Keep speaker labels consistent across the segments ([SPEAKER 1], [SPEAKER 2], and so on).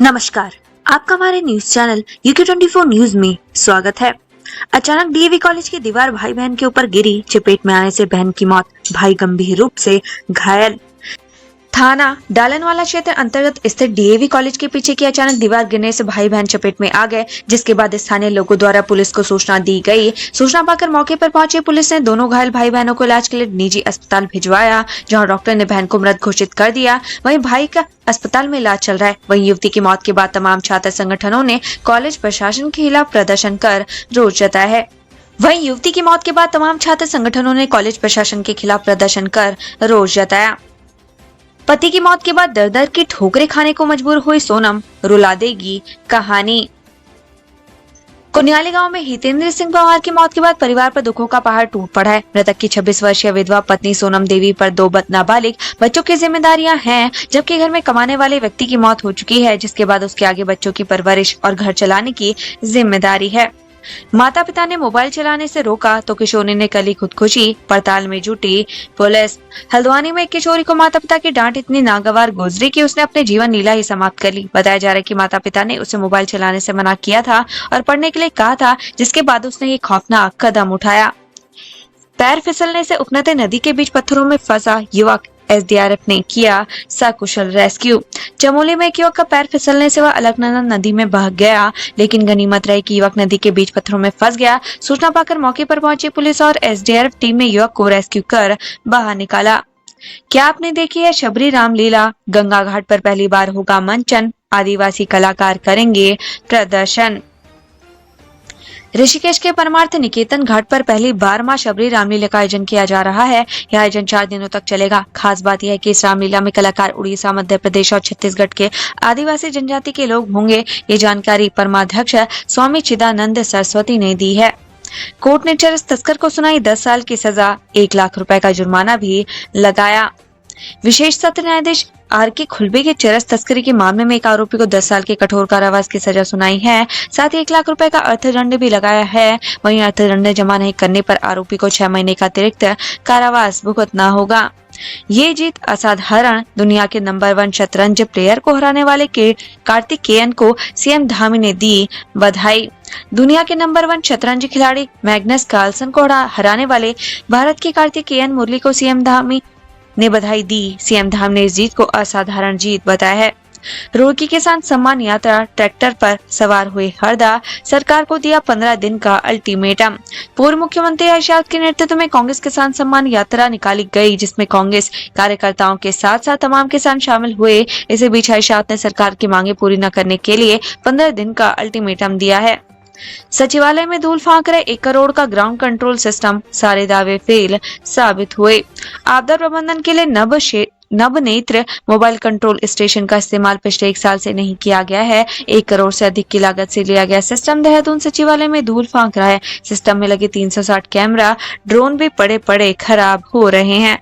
[SPEAKER 1] नमस्कार, आपका हमारे न्यूज चैनल UK24 न्यूज में स्वागत है। अचानक DAV कॉलेज की दीवार भाई बहन के ऊपर गिरी, चपेट में आने से बहन की मौत, भाई गंभीर रूप से घायल। थाना डालनवाला क्षेत्र अंतर्गत स्थित DAV कॉलेज के पीछे की अचानक दीवार गिरने से भाई बहन चपेट में आ गए, जिसके बाद स्थानीय लोगों द्वारा पुलिस को सूचना दी गई। सूचना पाकर मौके पर पहुंची पुलिस ने दोनों घायल भाई बहनों को इलाज के लिए निजी अस्पताल भिजवाया, जहां डॉक्टर ने बहन को मृत घोषित कर दिया। वहीं भाई का अस्पताल में इलाज चल रहा है। वहीं युवती की मौत के बाद तमाम छात्र संगठनों ने कॉलेज प्रशासन के खिलाफ प्रदर्शन कर रोष जताया है। वहीं युवती की मौत के बाद तमाम छात्र संगठनों ने कॉलेज प्रशासन के खिलाफ प्रदर्शन कर रोष जताया। पति की मौत के बाद दर दर की ठोकरें खाने को मजबूर हुई सोनम, रुला देगी कहानी। कुनियाली गांव में हितेंद्र सिंह पवार की मौत के बाद परिवार पर दुखों का पहाड़ टूट पड़ा है। मृतक की 26 वर्षीय विधवा पत्नी सोनम देवी पर 2 नाबालिग बच्चों की जिम्मेदारियां हैं, जबकि घर में कमाने वाले व्यक्ति की मौत हो चुकी है, जिसके बाद उसके आगे बच्चों की परवरिश और घर चलाने की जिम्मेदारी है। माता पिता ने मोबाइल चलाने से रोका तो किशोरी ने कली खुदकुशी, पड़ताल में जुटी पुलिस। हल्द्वानी में एक किशोरी को माता पिता की डांट इतनी नागवार गुजरी कि उसने अपने जीवन लीला ही समाप्त कर ली। बताया जा रहा है कि माता पिता ने उसे मोबाइल चलाने से मना किया था और पढ़ने के लिए कहा था, जिसके बाद उसने ये खौफनाक कदम उठाया। पैर फिसलने से उपनते नदी के बीच पत्थरों में फंसा युवक, SDRF ने किया सकुशल रेस्क्यू। चमोली में एक युवक का पैर फिसलने से वह अलकनंदा नदी में बह गया, लेकिन गनीमत रही कि युवक नदी के बीच पत्थरों में फंस गया। सूचना पाकर मौके पर पहुंची पुलिस और SDRF टीम ने युवक को रेस्क्यू कर बाहर निकाला। क्या आपने देखी है शबरी रामलीला? गंगा घाट पर पहली बार होगा मंचन, आदिवासी कलाकार करेंगे प्रदर्शन। ऋषिकेश के परमार्थ निकेतन घाट पर पहली बार मां शबरी रामलीला का आयोजन किया जा रहा है। यह आयोजन 4 दिनों तक चलेगा। खास बात यह है कि इस रामलीला में कलाकार उड़ीसा, मध्य प्रदेश और छत्तीसगढ़ के आदिवासी जनजाति के लोग होंगे। ये जानकारी परमाध्यक्ष स्वामी चिदानंद सरस्वती ने दी है। कोर्ट ने चरस तस्कर को सुनाई 10 साल की सजा, 1 लाख रुपए का जुर्माना भी लगाया। विशेष सत्र न्यायाधीश RK खुलबे के चरस तस्करी के मामले में एक आरोपी को 10 साल के कठोर कारावास की सजा सुनाई है, साथ ही 1 लाख रुपए का अर्थदंड भी लगाया है। वहीं अर्थदंड जमा नहीं करने पर आरोपी को 6 महीने का अतिरिक्त कारावास भुगतना होगा। ये जीत असाधारण। दुनिया के नंबर 1 शतरंज प्लेयर को हराने वाले कार्तिकेयन को CM धामी ने दी बधाई। दुनिया के नंबर 1 शतरंज खिलाड़ी मैग्नस कार्लसन को हराने वाले भारत के कार्तिकेयन मुरली को CM धामी ने बधाई दी। CM धाम ने इस जीत को असाधारण जीत बताया है। रुड़की किसान सम्मान यात्रा, ट्रैक्टर पर सवार हुए हरदा, सरकार को दिया 15 दिन का अल्टीमेटम। पूर्व मुख्यमंत्री हर्षद के नेतृत्व में कांग्रेस किसान सम्मान यात्रा निकाली गई, जिसमें कांग्रेस कार्यकर्ताओं के साथ साथ तमाम किसान शामिल हुए। इसी बीच हर्षद ने सरकार की मांगे पूरी न करने के लिए 15 दिन का अल्टीमेटम दिया है। सचिवालय में धूल फांक रहे 1 करोड़ का ग्राउंड कंट्रोल सिस्टम, सारे दावे फेल साबित हुए। आपदा प्रबंधन के लिए नवनेत्र मोबाइल कंट्रोल स्टेशन का इस्तेमाल पिछले 1 साल से नहीं किया गया है। 1 करोड़ से अधिक की लागत से लिया गया सिस्टम देहरादून सचिवालय में धूल फांक रहा है। सिस्टम में लगे 360 कैमरा, ड्रोन भी पड़े खराब हो रहे हैं।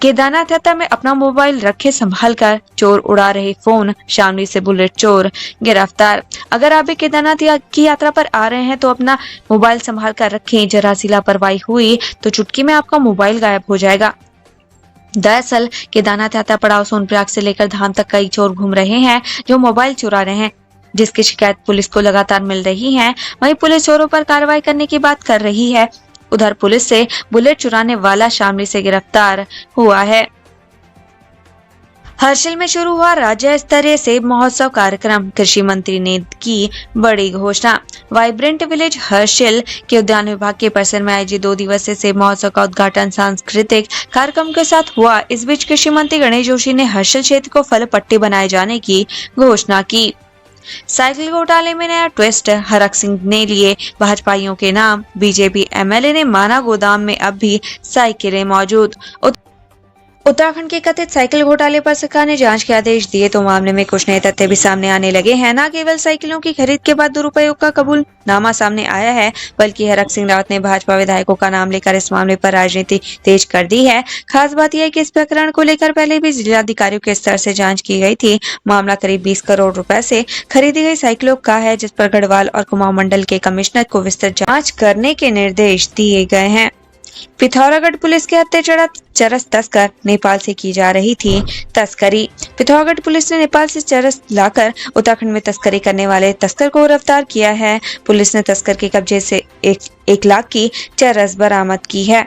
[SPEAKER 1] केदारनाथ यात्रा में अपना मोबाइल रखे संभाल कर, चोर उड़ा रहे फोन, शामली से बुलेट चोर गिरफ्तार। अगर आप भी केदारनाथ की यात्रा पर आ रहे हैं तो अपना मोबाइल संभाल कर रखें। जरा सी लापरवाही हुई तो चुटकी में आपका मोबाइल गायब हो जाएगा। दरअसल केदारनाथ यात्रा पड़ाव सोनप्रयाग से लेकर धाम तक कई चोर घूम रहे हैं जो मोबाइल चुरा रहे हैं, जिसकी शिकायत पुलिस को लगातार मिल रही है। वहीं पुलिस चोरों पर कार्रवाई करने की बात कर रही है। उधर पुलिस से बुलेट चुराने वाला शामली से गिरफ्तार हुआ है। हर्षिल में शुरू हुआ राज्य स्तरीय सेब महोत्सव कार्यक्रम, कृषि मंत्री ने की बड़ी घोषणा। वाइब्रेंट विलेज हर्षिल के उद्यान विभाग के परिसर में आयोजित 2 दिवसीय सेब महोत्सव का उद्घाटन सांस्कृतिक कार्यक्रम के साथ हुआ। इस बीच कृषि मंत्री गणेश जोशी ने हर्षिल क्षेत्र को फल पट्टी बनाए जाने की घोषणा की। साइकिल घोटाले में नया ट्विस्ट, हरक सिंह ने लिए भाजपाइयों के नाम, BJP MLA ने माना गोदाम में अब भी साइकिलें मौजूद। उत्तराखंड के कथित साइकिल घोटाले पर सरकार ने जांच के आदेश दिए तो मामले में कुछ नए तथ्य भी सामने आने लगे हैं। न केवल साइकिलों की खरीद के बाद दुरुपयोग का कबूलनामा सामने आया है, बल्कि हरक सिंह रावत ने भाजपा विधायकों का नाम लेकर इस मामले पर राजनीति तेज कर दी है। खास बात यह है कि इस प्रकरण को लेकर पहले भी जिलाधिकारियों के स्तर से जांच की गई थी। मामला करीब 20 करोड़ रुपए से खरीदी गई साइकिलों का है, जिस पर गढ़वाल और कुमाऊं मंडल के कमिश्नर को विस्तृत जाँच करने के निर्देश दिए गए हैं। पिथौरागढ़ पुलिस के हत्थे चढ़ा चरस तस्कर, नेपाल से की जा रही थी तस्करी। पिथौरागढ़ पुलिस ने नेपाल से चरस लाकर उत्तराखंड में तस्करी करने वाले तस्कर को गिरफ्तार किया है। पुलिस ने तस्कर के कब्जे से एक लाख की चरस बरामद की है।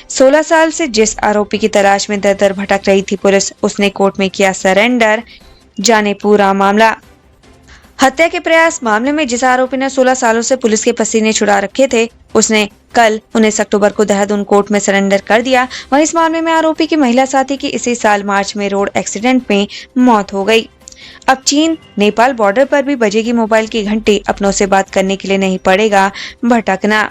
[SPEAKER 1] 16 साल से जिस आरोपी की तलाश में दर दर भटक रही थी पुलिस, उसने कोर्ट में किया सरेंडर। जाने पूरा मामला। हत्या के प्रयास मामले में जिस आरोपी ने 16 सालों से पुलिस के पसीने छुड़ा रखे थे, उसने कल 19 अक्टूबर को देहरादून कोर्ट में सरेंडर कर दिया। वहीं इस मामले में आरोपी की महिला साथी की इसी साल मार्च में रोड एक्सीडेंट में मौत हो गई। अब चीन नेपाल बॉर्डर पर भी बजेगी मोबाइल की घंटी, अपनों से बात करने के लिए नहीं पड़ेगा भटकना।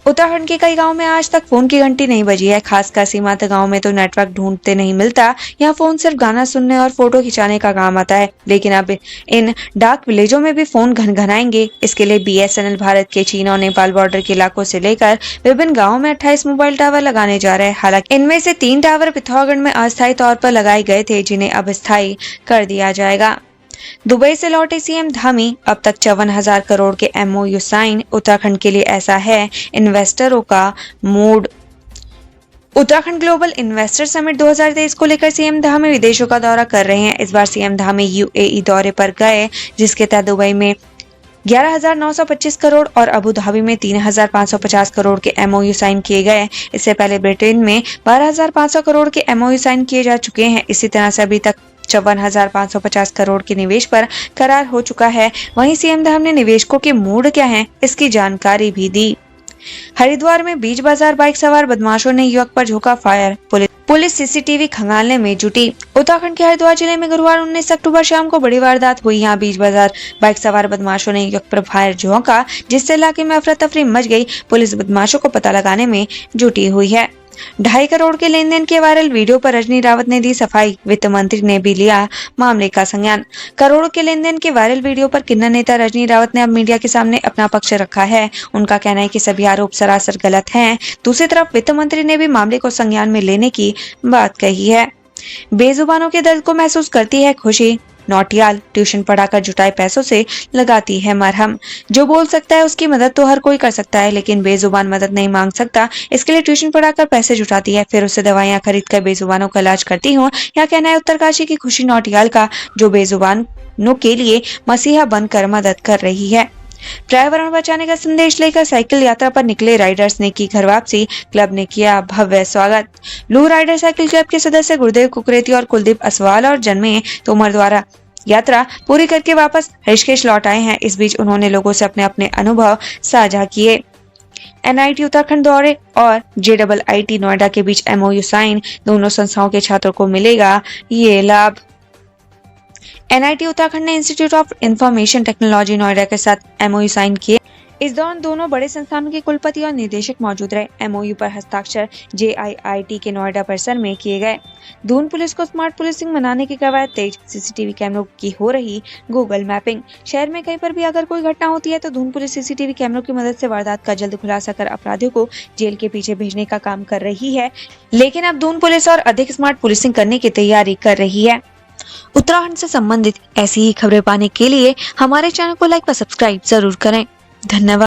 [SPEAKER 1] उत्तराखंड के कई गांवों में आज तक फोन की घंटी नहीं बजी है। खासकर सीमांत गांव में तो नेटवर्क ढूंढते नहीं मिलता। यहाँ फोन सिर्फ गाना सुनने और फोटो खिंचाने का काम आता है। लेकिन अब इन डार्क विलेजों में भी फोन घनघनाएंगे। इसके लिए BSNL भारत के चीन और नेपाल बॉर्डर के इलाकों से लेकर विभिन्न गाँवों में 28 मोबाइल टावर लगाने जा रहे हैं। हालांकि इनमें से 3 टावर पिथौरागढ़ में अस्थायी तौर पर लगाए गए थे, जिन्हें अब स्थायी कर दिया जाएगा। दुबई से लौटे CM धामी, अब तक 54,000 करोड़ के MOU साइन। उत्तराखंड के लिए ऐसा है इन्वेस्टरों का mood. Uttarakhand global investor summit 2023 को लेकर CM धामी विदेशों का दौरा कर रहे हैं। इस बार CM धामी UAE दौरे पर गए, जिसके तहत दुबई में 11,925 करोड़ और अबू धाबी में 3,550 करोड़ के MOU साइन किए गए। इससे पहले ब्रिटेन में 12,500 करोड़ के MOU साइन किए जा चुके हैं। इसी तरह से अभी तक 54,550 करोड़ के निवेश पर करार हो चुका है। वहीं CM धाम ने निवेशकों के मूड क्या हैं, इसकी जानकारी भी दी। हरिद्वार में बीच बाजार बाइक सवार बदमाशों ने युवक पर झोंका फायर, पुलिस CCTV खंगालने में जुटी। उत्तराखंड के हरिद्वार जिले में गुरुवार 19 अक्टूबर शाम को बड़ी वारदात हुई। यहाँ बीच बाजार बाइक सवार बदमाशों ने युवक पर फायर झोंका, जिससे इलाके में अफरा तफरी मच गई। पुलिस बदमाशों को पता लगाने में जुटी हुई है। 2.5 करोड़ के लेन देन के वायरल वीडियो पर रजनी रावत ने दी सफाई। वित्त मंत्री ने भी लिया मामले का संज्ञान। करोड़ों के लेन देन के वायरल वीडियो पर किन्नर नेता रजनी रावत ने अब मीडिया के सामने अपना पक्ष रखा है। उनका कहना है कि सभी आरोप सरासर गलत हैं। दूसरी तरफ वित्त मंत्री ने भी मामले को संज्ञान में लेने की बात कही है। बेजुबानों के दर्द को महसूस करती है खुशी। नौटियाल ट्यूशन पढ़ाकर जुटाए पैसों से लगाती है मरहम। जो बोल सकता है उसकी मदद तो हर कोई कर सकता है, लेकिन बेजुबान मदद नहीं मांग सकता। इसके लिए ट्यूशन पढ़ाकर पैसे जुटाती है, फिर उससे दवाइयां खरीद कर बेजुबानों का इलाज करती हूँ। यह कहना है उत्तरकाशी की खुशी नौटियाल का, जो बेजुबानों के लिए मसीहा बनकर मदद कर रही है। पर्यावरण बचाने का संदेश लेकर साइकिल यात्रा पर निकले राइडर्स ने की घर वापसी। क्लब ने किया भव्य स्वागत। लू राइडर साइकिल क्लब के सदस्य गुरुदेव कुकरेती और कुलदीप असवाल और जन्मे तोमर द्वारा यात्रा पूरी करके वापस ऋषिकेश लौट आए हैं। इस बीच उन्होंने लोगों से अपने अपने अनुभव साझा किए। NIT उत्तराखंड दौरे और JIIT नोएडा के बीच MOU साइन, दोनों संस्थाओं के छात्रों को मिलेगा ये लाभ। NIT उत्तराखंड ने institute of information technology Noida के साथ MOU साइन किए। इस दौरान दोनों बड़े संस्थानों के कुलपति और निदेशक मौजूद रहे। MOU पर हस्ताक्षर JIIT के नोएडा परिसर में किए गए। दून पुलिस को स्मार्ट पुलिसिंग बनाने की कवायद तेज। CCTV कैमरों की हो रही गूगल मैपिंग। शहर में कहीं पर भी अगर कोई घटना होती है तो दून पुलिस CCTV कैमरों की मदद से वारदात का जल्द खुलासा कर अपराधियों को जेल के पीछे भेजने का काम कर रही है। लेकिन अब दून पुलिस और अधिक स्मार्ट पुलिसिंग करने की तैयारी कर रही है। उत्तराखंड से संबंधित ऐसी ही खबरें पाने के लिए हमारे चैनल को लाइक व सब्सक्राइब जरूर करें। धन्यवाद।